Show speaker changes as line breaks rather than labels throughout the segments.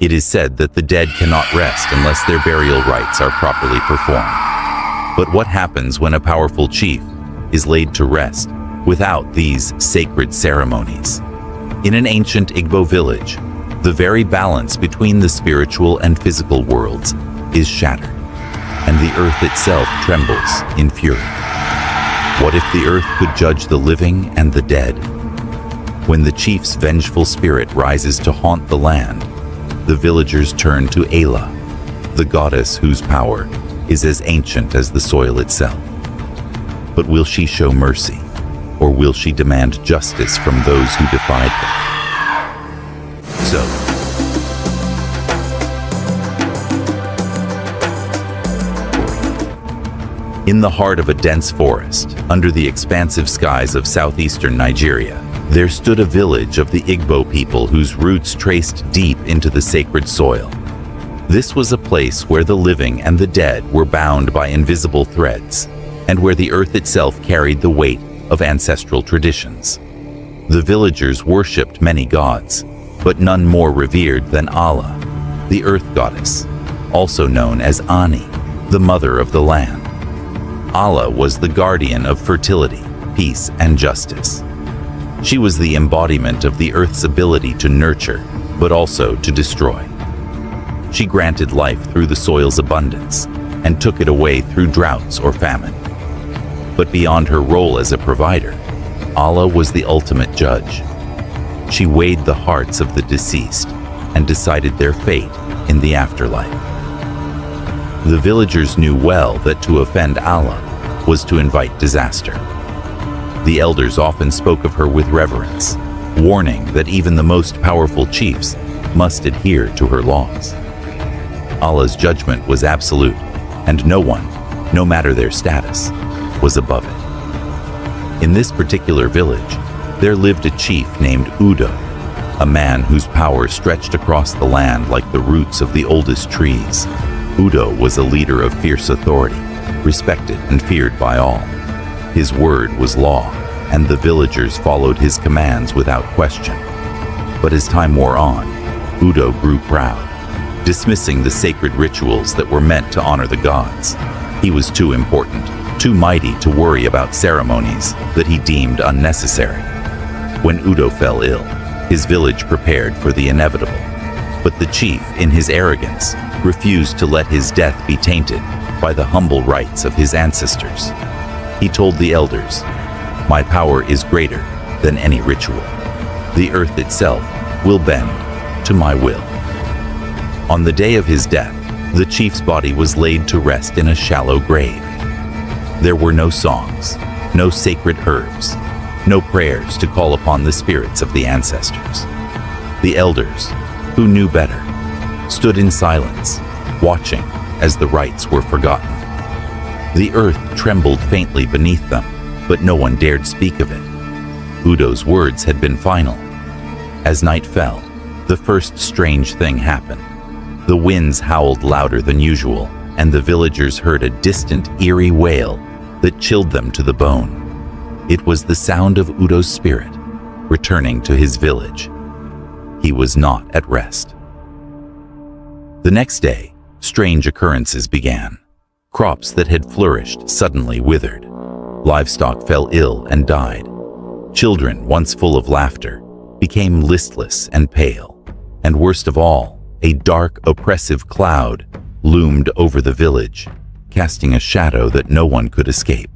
It is said that the dead cannot rest unless their burial rites are properly performed. But what happens when a powerful chief is laid to rest without these sacred ceremonies? In an ancient Igbo village, the very balance between the spiritual and physical worlds is shattered, and the earth itself trembles in fury. What if the earth could judge the living and the dead? When the chief's vengeful spirit rises to haunt the land, the villagers turn to Ayla, the goddess whose power is as ancient as the soil itself. But will she show mercy, or will she demand justice from those who defied her? So, in the heart of a dense forest, under the expansive skies of southeastern Nigeria, there stood a village of the Igbo people whose roots traced deep into the sacred soil. This was a place where the living and the dead were bound by invisible threads, and where the earth itself carried the weight of ancestral traditions. The villagers worshipped many gods, but none more revered than Allah, the earth goddess, also known as Ani, the mother of the land. Allah was the guardian of fertility, peace, and justice. She was the embodiment of the earth's ability to nurture, but also to destroy. She granted life through the soil's abundance, and took it away through droughts or famine. But beyond her role as a provider, Allah was the ultimate judge. She weighed the hearts of the deceased and decided their fate in the afterlife. The villagers knew well that to offend Allah was to invite disaster. The elders often spoke of her with reverence, warning that even the most powerful chiefs must adhere to her laws. Allah's judgment was absolute, and no one, no matter their status, was above it. In this particular village, there lived a chief named Udo, a man whose power stretched across the land like the roots of the oldest trees. Udo was a leader of fierce authority, respected and feared by all. His word was law, and the villagers followed his commands without question. But as time wore on, Udo grew proud, dismissing the sacred rituals that were meant to honor the gods. He was too important, too mighty to worry about ceremonies that he deemed unnecessary. When Udo fell ill, his village prepared for the inevitable. But the chief, in his arrogance, refused to let his death be tainted by the humble rites of his ancestors. He told the elders, "My power is greater than any ritual. The earth itself will bend to my will." On the day of his death, the chief's body was laid to rest in a shallow grave. There were no songs, no sacred herbs, no prayers to call upon the spirits of the ancestors. The elders, who knew better, stood in silence, watching as the rites were forgotten. The earth trembled faintly beneath them, but no one dared speak of it. Udo's words had been final. As night fell, the first strange thing happened. The winds howled louder than usual, and the villagers heard a distant, eerie wail that chilled them to the bone. It was the sound of Udo's spirit returning to his village. He was not at rest. The next day, strange occurrences began. Crops that had flourished suddenly withered. Livestock fell ill and died. Children, once full of laughter, became listless and pale. And worst of all, a dark, oppressive cloud loomed over the village, casting a shadow that no one could escape.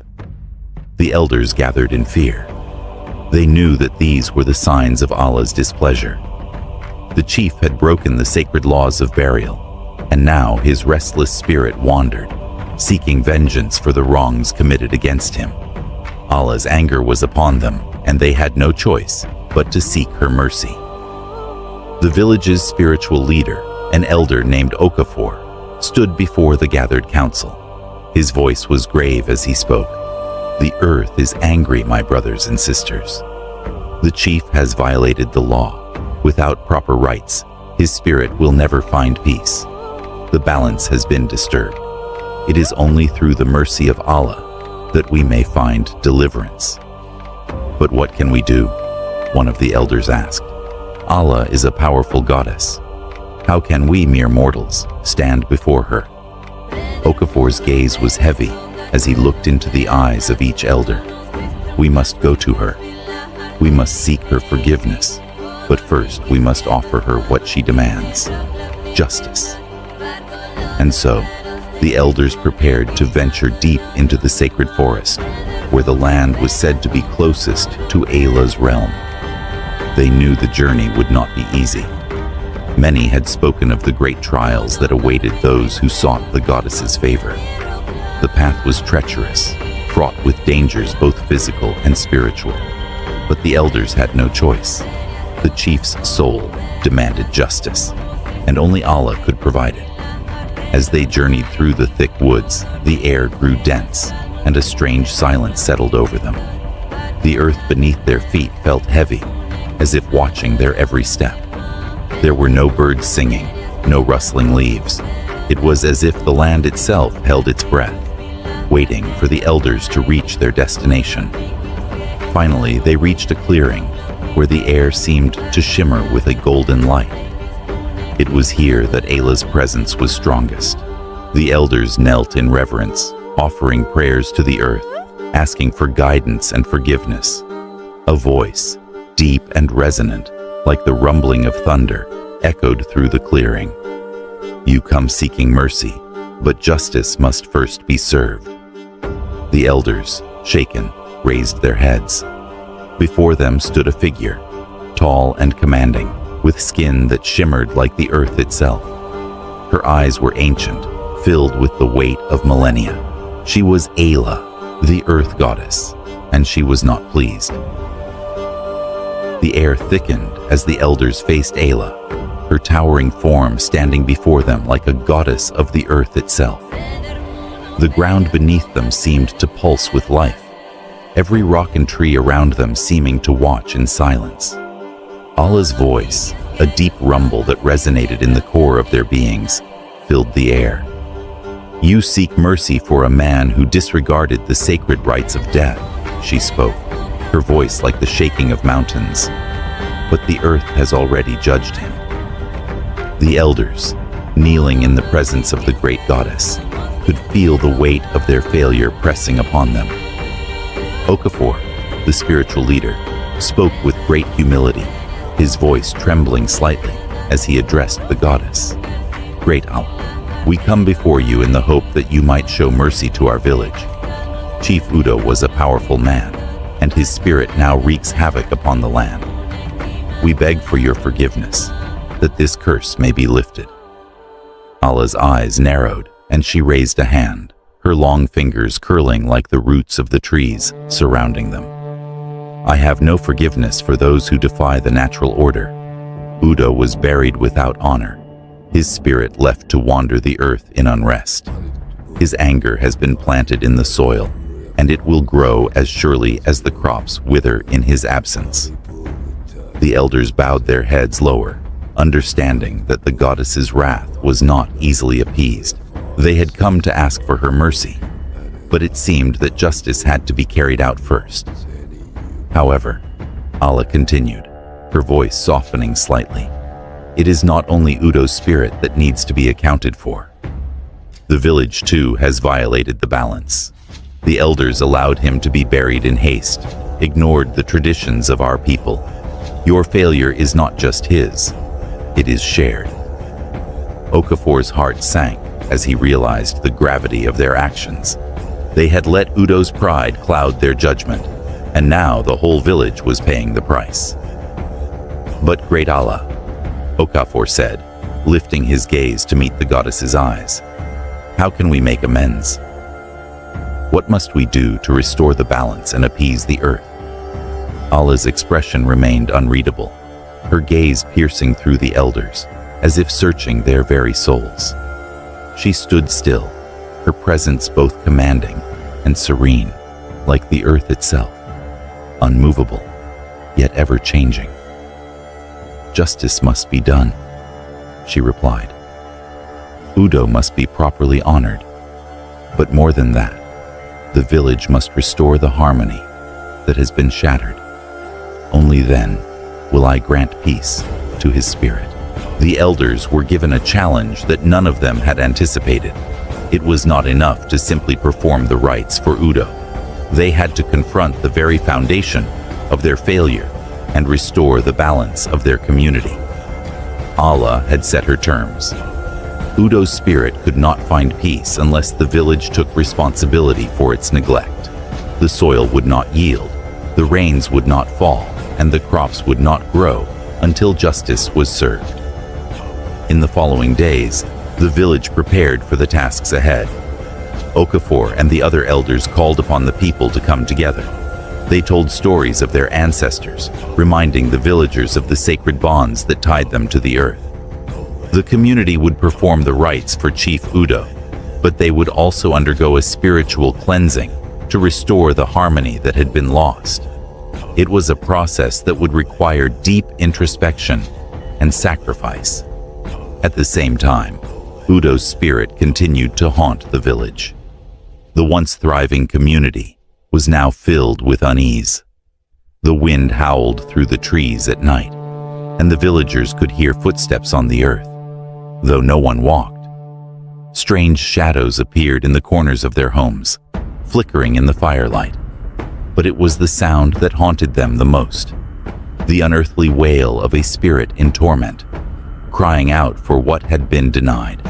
The elders gathered in fear. They knew that these were the signs of Allah's displeasure. The chief had broken the sacred laws of burial, and now his restless spirit wandered, seeking vengeance for the wrongs committed against him. Allah's anger was upon them, and they had no choice but to seek her mercy. The village's spiritual leader, an elder named Okafor, stood before the gathered council. His voice was grave as he spoke. "The earth is angry, my brothers and sisters. The chief has violated the law. Without proper rites, his spirit will never find peace. The balance has been disturbed. It is only through the mercy of Allah that we may find deliverance." "But what can we do?" one of the elders asked. "Allah is a powerful goddess. How can we mere mortals stand before her? Okafor's gaze was heavy as he looked into the eyes of each elder. We must go to her. We must seek her forgiveness. But first we must offer her what she demands: justice. And so, the elders prepared to venture deep into the sacred forest, where the land was said to be closest to Ayla's realm. They knew the journey would not be easy. Many had spoken of the great trials that awaited those who sought the goddess's favor. The path was treacherous, fraught with dangers both physical and spiritual. But the elders had no choice. The chief's soul demanded justice, and only Allah could provide it. As they journeyed through the thick woods, the air grew dense, and a strange silence settled over them. The earth beneath their feet felt heavy, as if watching their every step. There were no birds singing, no rustling leaves. It was as if the land itself held its breath, waiting for the elders to reach their destination. Finally, they reached a clearing where the air seemed to shimmer with a golden light. It was here that Ayla's presence was strongest. The elders knelt in reverence, offering prayers to the earth, asking for guidance and forgiveness. A voice, deep and resonant, like the rumbling of thunder, echoed through the clearing. You come seeking mercy, but justice must first be served. The elders, shaken, raised their heads. Before them stood a figure, tall and commanding, with skin that shimmered like the earth itself. Her eyes were ancient, filled with the weight of millennia. She was Ayla, the earth goddess, and she was not pleased. The air thickened as the elders faced Ayla, her towering form standing before them like a goddess of the earth itself. The ground beneath them seemed to pulse with life, every rock and tree around them seeming to watch in silence. Allah's voice, a deep rumble that resonated in the core of their beings, filled the air. You seek mercy for a man who disregarded the sacred rites of death, she spoke, her voice like the shaking of mountains. But the earth has already judged him. The elders, kneeling in the presence of the great goddess, could feel the weight of their failure pressing upon them. Okafor, the spiritual leader, spoke with great humility, his voice trembling slightly as he addressed the goddess. Great Allah, we come before you in the hope that you might show mercy to our village. Chief Udo was a powerful man, and his spirit now wreaks havoc upon the land. We beg for your forgiveness, that this curse may be lifted. Allah's eyes narrowed, and she raised a hand, her long fingers curling like the roots of the trees surrounding them. I have no forgiveness for those who defy the natural order. Udo was buried without honor, his spirit left to wander the earth in unrest. His anger has been planted in the soil, and it will grow as surely as the crops wither in his absence. The elders bowed their heads lower, understanding that the goddess's wrath was not easily appeased. They had come to ask for her mercy, but it seemed that justice had to be carried out first. However, Allah continued, her voice softening slightly. It is not only Udo's spirit that needs to be accounted for. The village, too, has violated the balance. The elders allowed him to be buried in haste, ignored the traditions of our people. Your failure is not just his, it is shared. Okafor's heart sank as he realized the gravity of their actions. They had let Udo's pride cloud their judgment, and now the whole village was paying the price. But great Allah, Okafor said, lifting his gaze to meet the goddess's eyes, how can we make amends? What must we do to restore the balance and appease the earth? Allah's expression remained unreadable, her gaze piercing through the elders, as if searching their very souls. She stood still, her presence both commanding and serene, like the earth itself, unmovable, yet ever-changing. Justice must be done, she replied. Udo must be properly honored, but more than that, the village must restore the harmony that has been shattered. Only then will I grant peace to his spirit. The elders were given a challenge that none of them had anticipated. It was not enough to simply perform the rites for Udo. They had to confront the very foundation of their failure and restore the balance of their community. Allah had set her terms. Udo's spirit could not find peace unless the village took responsibility for its neglect. The soil would not yield, the rains would not fall, and the crops would not grow until justice was served. In the following days, the village prepared for the tasks ahead. Okafor and the other elders called upon the people to come together. They told stories of their ancestors, reminding the villagers of the sacred bonds that tied them to the earth. The community would perform the rites for Chief Udo, but they would also undergo a spiritual cleansing to restore the harmony that had been lost. It was a process that would require deep introspection and sacrifice. At the same time, Udo's spirit continued to haunt the village. The once thriving community was now filled with unease. The wind howled through the trees at night, and the villagers could hear footsteps on the earth, though no one walked. Strange shadows appeared in the corners of their homes, flickering in the firelight. But it was the sound that haunted them the most, the unearthly wail of a spirit in torment, crying out for what had been denied.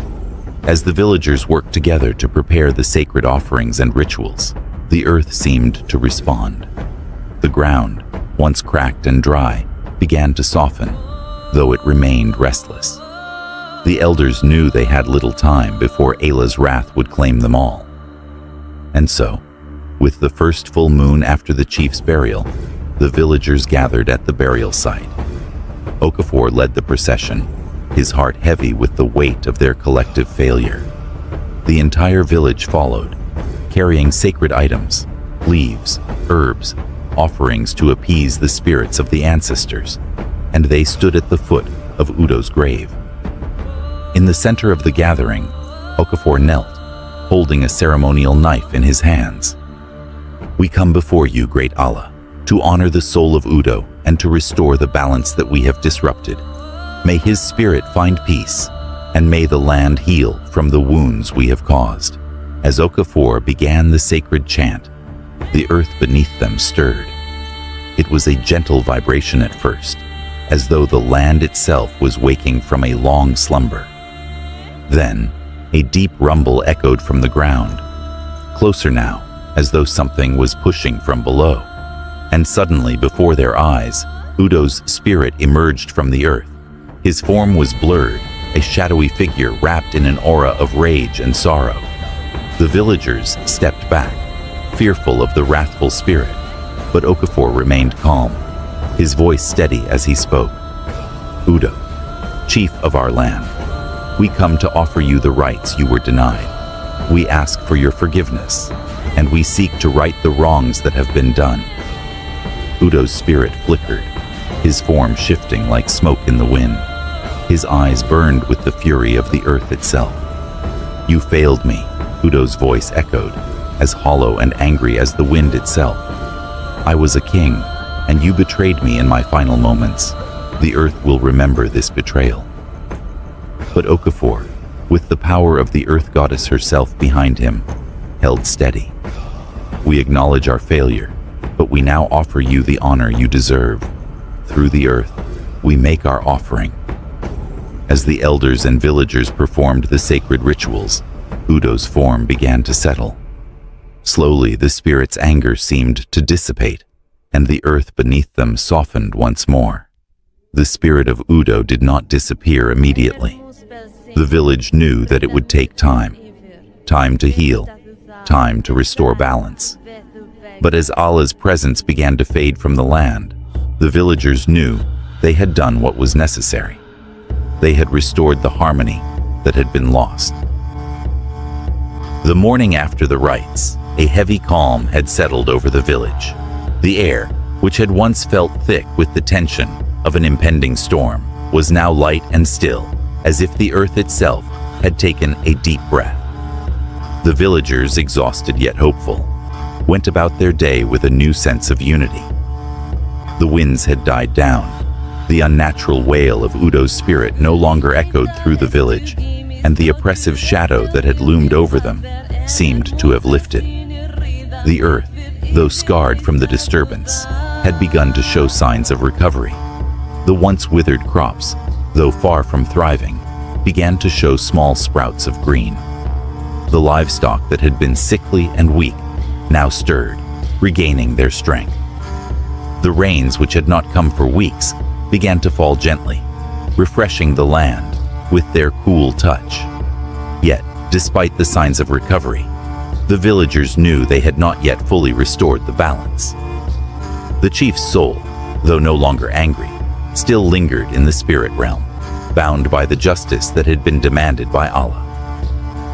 As the villagers worked together to prepare the sacred offerings and rituals, the earth seemed to respond. The ground, once cracked and dry, began to soften, though it remained restless. The elders knew they had little time before Ayla's wrath would claim them all. And so, with the first full moon after the chief's burial, the villagers gathered at the burial site. Okafor led the procession, his heart heavy with the weight of their collective failure. The entire village followed, carrying sacred items, leaves, herbs, offerings to appease the spirits of the ancestors, and they stood at the foot of Udo's grave. In the center of the gathering, Okafor knelt, holding a ceremonial knife in his hands. "We come before you, great Allah, to honor the soul of Udo and to restore the balance that we have disrupted. May his spirit find peace, and may the land heal from the wounds we have caused." As Okafor began the sacred chant, the earth beneath them stirred. It was a gentle vibration at first, as though the land itself was waking from a long slumber. Then, a deep rumble echoed from the ground, closer now, as though something was pushing from below. And suddenly, before their eyes, Udo's spirit emerged from the earth. His form was blurred, a shadowy figure wrapped in an aura of rage and sorrow. The villagers stepped back, fearful of the wrathful spirit, but Okafor remained calm, his voice steady as he spoke. "Udo, chief of our land, we come to offer you the rights you were denied. We ask for your forgiveness, and we seek to right the wrongs that have been done." Udo's spirit flickered, his form shifting like smoke in the wind. His eyes burned with the fury of the earth itself. "You failed me," Udo's voice echoed, as hollow and angry as the wind itself. "I was a king, and you betrayed me in my final moments. The earth will remember this betrayal." But Okafor, with the power of the earth goddess herself behind him, held steady. "We acknowledge our failure, but we now offer you the honor you deserve. Through the earth, we make our offering." As the elders and villagers performed the sacred rituals, Udo's form began to settle. Slowly, the spirit's anger seemed to dissipate, and the earth beneath them softened once more. The spirit of Udo did not disappear immediately. The village knew that it would take time to heal, time to restore balance. But as Allah's presence began to fade from the land, the villagers knew they had done what was necessary. They had restored the harmony that had been lost. The morning after the rites, a heavy calm had settled over the village. The air, which had once felt thick with the tension of an impending storm, was now light and still, as if the earth itself had taken a deep breath. The villagers, exhausted yet hopeful, went about their day with a new sense of unity. The winds had died down, The unnatural wail of Udo's spirit no longer echoed through the village, and the oppressive shadow that had loomed over them seemed to have lifted. The earth, though scarred from the disturbance, had begun to show signs of recovery. The once withered crops, though far from thriving, began to show small sprouts of green. The livestock that had been sickly and weak now stirred, regaining their strength. The rains, which had not come for weeks, began to fall gently, refreshing the land with their cool touch. Yet, despite the signs of recovery, the villagers knew they had not yet fully restored the balance. The chief's soul, though no longer angry, still lingered in the spirit realm, bound by the justice that had been demanded by Allah.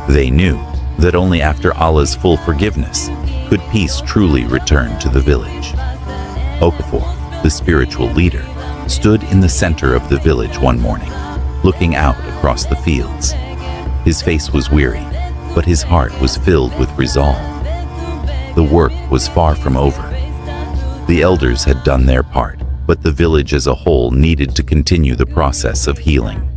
They knew that only after Allah's full forgiveness could peace truly return to the village. Okafor, the spiritual leader, stood in the center of the village one morning, looking out across the fields. His face was weary, but his heart was filled with resolve. The work was far from over. The elders had done their part, but the village as a whole needed to continue the process of healing.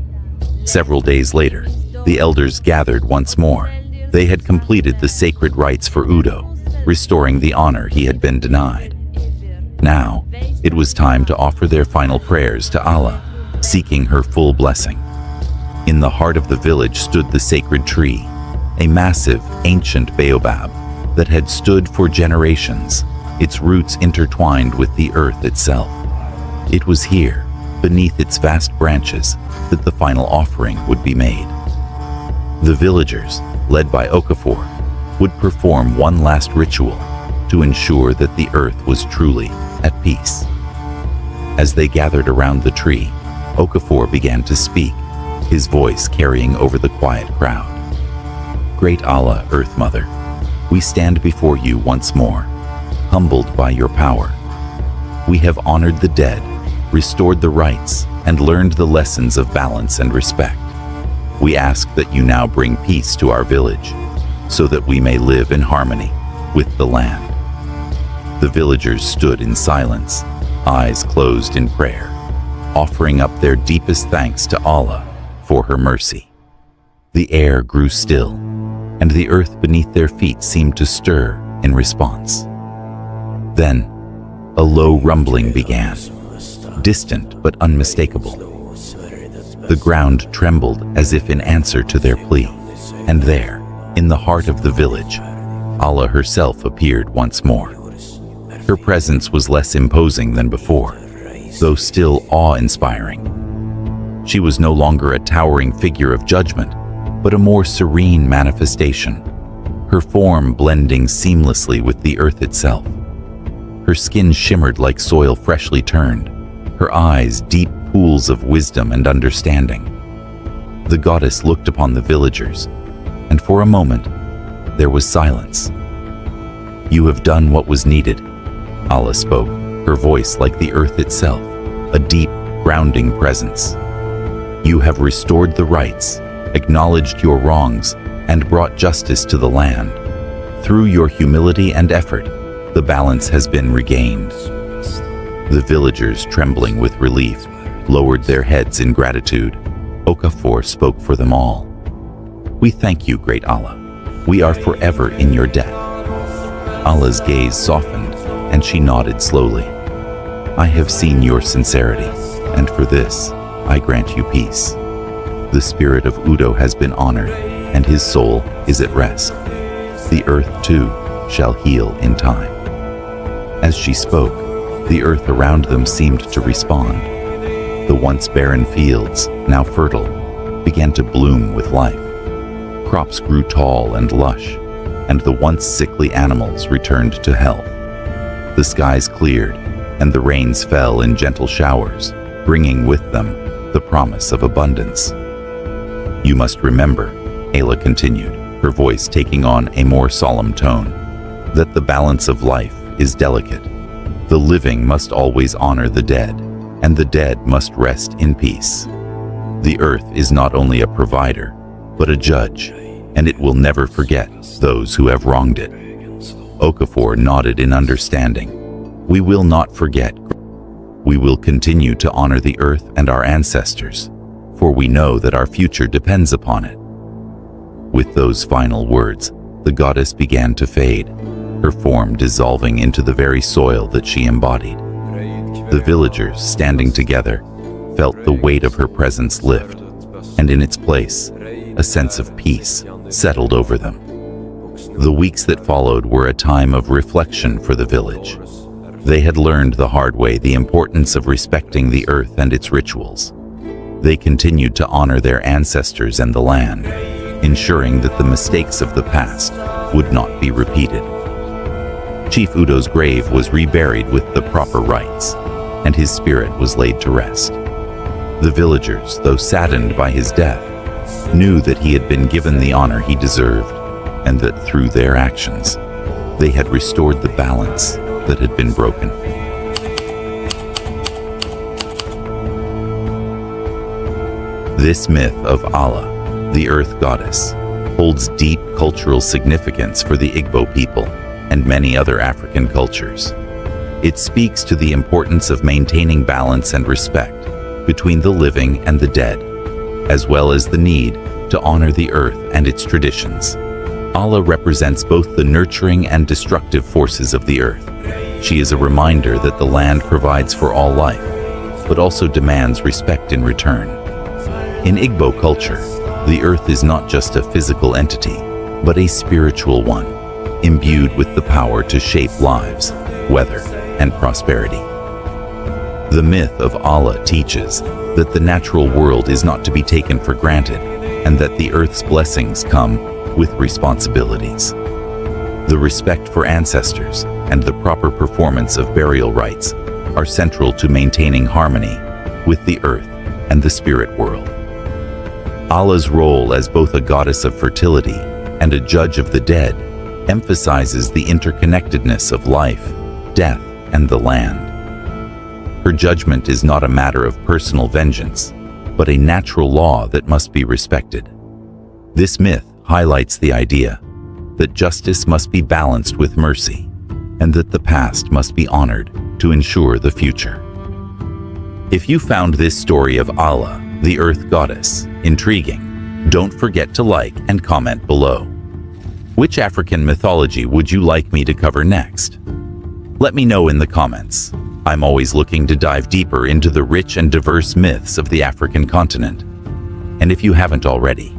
Several days later, the elders gathered once more. They had completed the sacred rites for Udo, restoring the honor he had been denied. Now, it was time to offer their final prayers to Allah, seeking her full blessing. In the heart of the village stood the sacred tree, a massive, ancient baobab that had stood for generations, its roots intertwined with the earth itself. It was here, beneath its vast branches, that the final offering would be made. The villagers, led by Okafor, would perform one last ritual to ensure that the earth was truly at peace. As they gathered around the tree, Okafor began to speak, his voice carrying over the quiet crowd. Great Allah, Earth Mother, we stand before you once more, humbled by your power. We have honored the dead, restored the rights, and learned the lessons of balance and respect. We ask that you now bring peace to our village, so that we may live in harmony with the land. The villagers stood in silence, eyes closed in prayer, offering up their deepest thanks to Allah for her mercy. The air grew still, and the earth beneath their feet seemed to stir in response. Then, a low rumbling began, distant but unmistakable. The ground trembled as if in answer to their plea, and there, in the heart of the village, Allah herself appeared once more. Her presence was less imposing than before, though still awe-inspiring. She was no longer a towering figure of judgment, but a more serene manifestation, her form blending seamlessly with the earth itself. Her skin shimmered like soil freshly turned, her eyes deep pools of wisdom and understanding. The goddess looked upon the villagers, and for a moment, there was silence. You have done what was needed, Allah spoke, her voice like the earth itself, a deep, grounding presence. You have restored the rights, acknowledged your wrongs, and brought justice to the land. Through your humility and effort, the balance has been regained. The villagers, trembling with relief, lowered their heads in gratitude. Okafor spoke for them all. We thank you, great Allah. We are forever in your debt. Allah's gaze softened, and she nodded slowly. I have seen your sincerity, and for this, I grant you peace. The spirit of Udo has been honored, and his soul is at rest. The earth, too, shall heal in time. As she spoke, the earth around them seemed to respond. The once barren fields, now fertile, began to bloom with life. Crops grew tall and lush, and the once sickly animals returned to health. The skies cleared, and the rains fell in gentle showers, bringing with them the promise of abundance. You must remember, Ayla continued, her voice taking on a more solemn tone, that the balance of life is delicate. The living must always honor the dead, and the dead must rest in peace. The earth is not only a provider, but a judge, and it will never forget those who have wronged it. Okafor nodded in understanding. We will not forget. We will continue to honor the earth and our ancestors, for we know that our future depends upon it." With those final words, the goddess began to fade, her form dissolving into the very soil that she embodied. The villagers, standing together, felt the weight of her presence lift, and in its place, a sense of peace settled over them. The weeks that followed were a time of reflection for the village. They had learned the hard way the importance of respecting the earth and its rituals. They continued to honor their ancestors and the land, ensuring that the mistakes of the past would not be repeated. Chief Udo's grave was reburied with the proper rites, and his spirit was laid to rest. The villagers, though saddened by his death, knew that he had been given the honor he deserved, and that through their actions, they had restored the balance that had been broken. This myth of Allah, the earth goddess, holds deep cultural significance for the Igbo people and many other African cultures. It speaks to the importance of maintaining balance and respect between the living and the dead, as well as the need to honor the earth and its traditions. Allah represents both the nurturing and destructive forces of the earth. She is a reminder that the land provides for all life, but also demands respect in return. In Igbo culture, the earth is not just a physical entity, but a spiritual one, imbued with the power to shape lives, weather, and prosperity. The myth of Allah teaches that the natural world is not to be taken for granted, and that the earth's blessings come with responsibilities. The respect for ancestors and the proper performance of burial rites are central to maintaining harmony with the earth and the spirit world. Allah's role as both a goddess of fertility and a judge of the dead emphasizes the interconnectedness of life, death, and the land. Her judgment is not a matter of personal vengeance, but a natural law that must be respected. This myth highlights the idea that justice must be balanced with mercy, and that the past must be honored to ensure the future. If you found this story of Allah, the earth goddess, intriguing, don't forget to like and comment below. Which African mythology would you like me to cover next? Let me know in the comments. I'm always looking to dive deeper into the rich and diverse myths of the African continent. And if you haven't already,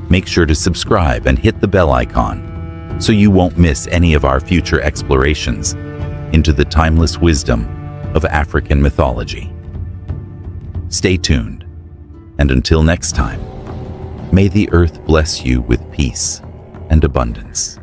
make sure to subscribe and hit the bell icon so you won't miss any of our future explorations into the timeless wisdom of African mythology. Stay tuned, and until next time, may the earth bless you with peace and abundance.